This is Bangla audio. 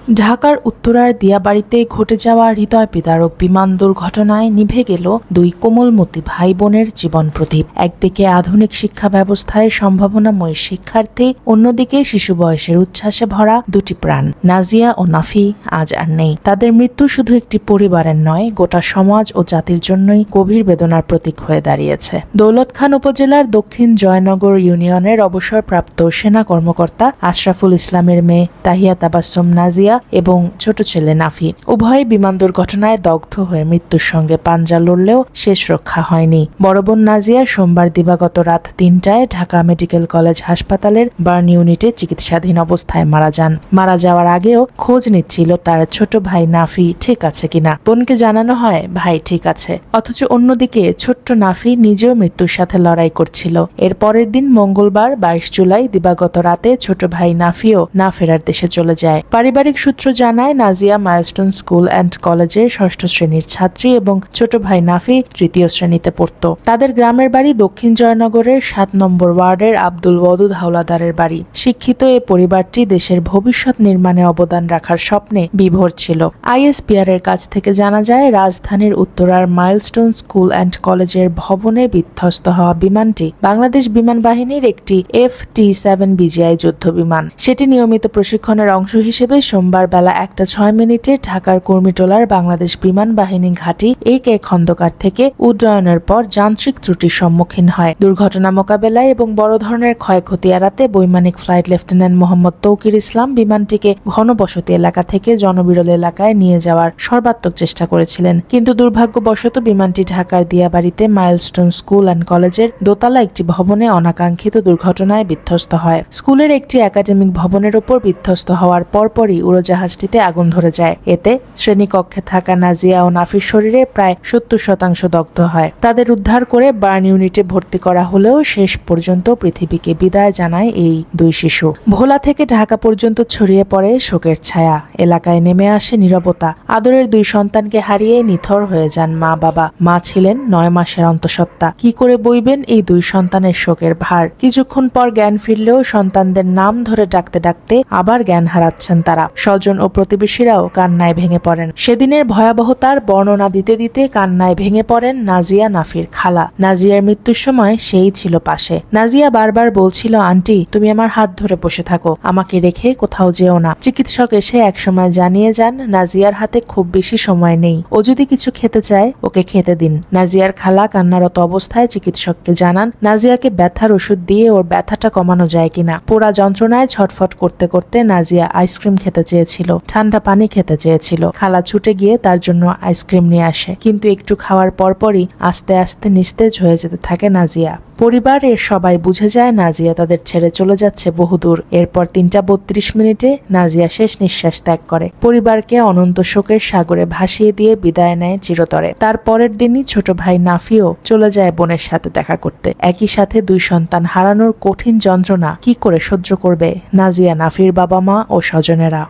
ঢাকার উত্তরার দিয়াবাড়িতে ঘটে যাওয়া হৃদয় বিদারক বিমান দুর্ঘটনায় নিভে গেল দুই কোমলমতি ভাই বোনের জীবন প্রদীপ। একদিকে আধুনিক শিক্ষা ব্যবস্থায় সম্ভাবনাময়ী শিক্ষার্থী, অন্যদিকে শিশু বয়সের উচ্ছ্বাসে ভরা দুটি প্রাণ নাজিয়া ও নাফি আজ আর নেই। তাদের মৃত্যু শুধু একটি পরিবারের নয়, গোটা সমাজ ও জাতির জন্যই গভীর বেদনার প্রতীক হয়ে দাঁড়িয়েছে। দৌলতখান উপজেলার দক্ষিণ জয়নগর ইউনিয়নের অবসরপ্রাপ্ত সেনা কর্মকর্তা আশরাফুল ইসলামের মেয়ে তাহিয়া তাবাসসুম নাজিয়া এবং ছোট ছেলে নাফি উভয় বিমান দুর্ঘটনায় দগ্ধ হয়ে মৃত্যুর সঙ্গে পাঞ্জা লড়লেও শেষ রক্ষা হয়নি। বড় বোন নাজিয়া সোমবার দিবাগত রাত ৩টায় ঢাকা মেডিকেল কলেজ হাসপাতালের বার্ন ইউনিটে চিকিৎসাধীন অবস্থায় মারা যান। মারা যাওয়ার আগেও খোঁজ নিচ্ছিল তার ছোট ভাই নাফি ঠিক আছে কিনা। বোনকে জানানো হয় ভাই ঠিক আছে, অথচ অন্যদিকে ছোট্ট নাফি নিজেও মৃত্যুর সাথে লড়াই করছিল। এর পরের দিন মঙ্গলবার ২২ জুলাই দিবাগত রাতে ছোট ভাই নাফিও না ফেরার দেশে চলে যায়। পারিবারিক সূত্র জানায়, নাজিয়া মাইলস্টোন স্কুল অ্যান্ড কলেজের ৬ষ্ঠ শ্রেণীর ছাত্রী এবং ছোট ভাই নাফি ৩য় শ্রেণীতে পড়ত। তাদের গ্রামের বাড়ি দক্ষিণ জয়নগরের ৭ নম্বর ওয়ার্ডের আব্দুল ওয়াদুদ হাওলাদারের বাড়ি। শিক্ষিত এ পরিবারটি দেশের ভবিষ্যৎ নির্মাণে অবদান রাখার স্বপ্নে বিভোর ছিল। আইএসপিআর এর কাছ থেকে জানা যায়, রাজধানীর উত্তরার মাইলস্টোন স্কুল অ্যান্ড কলেজের ভবনে বিধ্বস্ত হওয়া বিমানটি বাংলাদেশ বিমান বাহিনীর একটি FT-7 বিজিআই যুদ্ধ বিমান। সেটি নিয়মিত প্রশিক্ষণের অংশ হিসেবে সোমবার বেলা ১টা ৬ ঢাকার কুর্মিটোলার বাংলাদেশ বিমান বাহিনী ঘাঁটি AK খন্দকার থেকে উড্ডয়নের পর যান্ত্রিক ত্রুটির সম্মুখীন হয়। দুর্ঘটনা মোকাবেলায় এবং বড় ধরনের ক্ষয়ক্ষতি এড়াতে বৈমানিক ফ্লাইট লেফটেন্যান্ট মোহাম্মদ তৌকির ইসলাম বিমানটিকে ঘনবসতি এলাকা থেকে জনবিরল এলাকায় নিয়ে যাওয়ার সর্বাত্মক চেষ্টা করেছিলেন, কিন্তু দুর্ভাগ্যবশত বিমানটি ঢাকার দিয়াবাড়িতে মাইলস্টোন স্কুল অ্যান্ড কলেজের দোতলা একটি ভবনে অনাকাঙ্ক্ষিত দুর্ঘটনায় বিধ্বস্ত হয়। স্কুলের একটি একাডেমিক ভবনের উপর বিধ্বস্ত হওয়ার পরপরই উড়োজাহাজটিতে আগুন ধরে যায়। এতে শ্রেণীকক্ষে থাকা নাজিয়া ও নাফির শরীরে প্রায় ৭০% দগ্ধ হয়। তাদের উদ্ধার করে বার্ন ইউনিটে ভর্তি করা হলেও শেষ পর্যন্ত পৃথিবীকে বিদায় জানায় এই দুই শিশু। ভোলা থেকে ঢাকা পর্যন্ত ছড়িয়ে পড়ে শোকের ছায়া। এলাকায় নেমে আসে নীরবতা। আদরের দুই সন্তানকে হারিয়ে নিথর হয়ে যান মা বাবা। মা ছিলেন ৯ মাসের অন্তঃসত্ত্বা। কি করে বইবেন এই দুই সন্তানের শোকের ভার? কিছুক্ষণ পর জ্ঞান ফিরলেও সন্তানদের নাম ধরে ডাকতে ডাকতে আবার জ্ঞান হারাচ্ছেন তারা। স্বজন ও প্রতিবেশীরাও কান্নায় ভেঙে পড়েন। সেদিনের ভয়াবহতার বর্ণনা দিতে দিতে কান্নায় ভেঙে পড়েন নাজিয়া নাফির খালা। নাজিয়ার মৃত্যুর সময় সেই ছিল পাশে। নাজিয়া বারবার বলছিল, আন্টি তুমি আমার হাত ধরে বসে থাকো, আমাকে রেখে কোথাও যেও না। চিকিৎসক এসে একসময় জানিয়ে যান, নাজিয়ার হাতে খুব বেশি সময় নেই, ও যদি কিছু খেতে চায় ওকে খেতে দিন। নাজিয়ার খালা কান্নারত অবস্থায় চিকিৎসককে জানান নাজিয়াকে ব্যথার ওষুধ দিয়ে ওর ব্যথাটা কমানো যায় কিনা। পোড়া যন্ত্রণায় ছটফট করতে করতে নাজিয়া আইসক্রিম খেতে চেয়েছিল, ঠান্ডা পানি খেতে চেয়েছিল। খালা ছুটে গিয়ে তার জন্য আইসক্রিম নিয়ে আসে, কিন্তু একটু খাওয়ার পরপরই আস্তে আস্তে নিস্তেজ হয়ে যেতে থাকে নাজিয়া। পরিবারের সবাই বুঝে যায় নাজিয়া তাদের ছেড়ে চলে যাচ্ছে বহুদূর। এরপর ৩টা ৩২ নাজিয়া শেষ নিঃশ্বাস ত্যাগ করে। পরিবারকে অনন্ত শোকের সাগরে ভাসিয়ে দিয়ে বিদায় নেয় চিরতরে। তার পরের দিনই ছোট ভাই নাফিও চলে যায় বোনের সাথে দেখা করতে। একই সাথে দুই সন্তান হারানোর কঠিন যন্ত্রণা কি করে সহ্য করবে নাজিয়া, নাফির বাবা মা ও স্বজনেরা।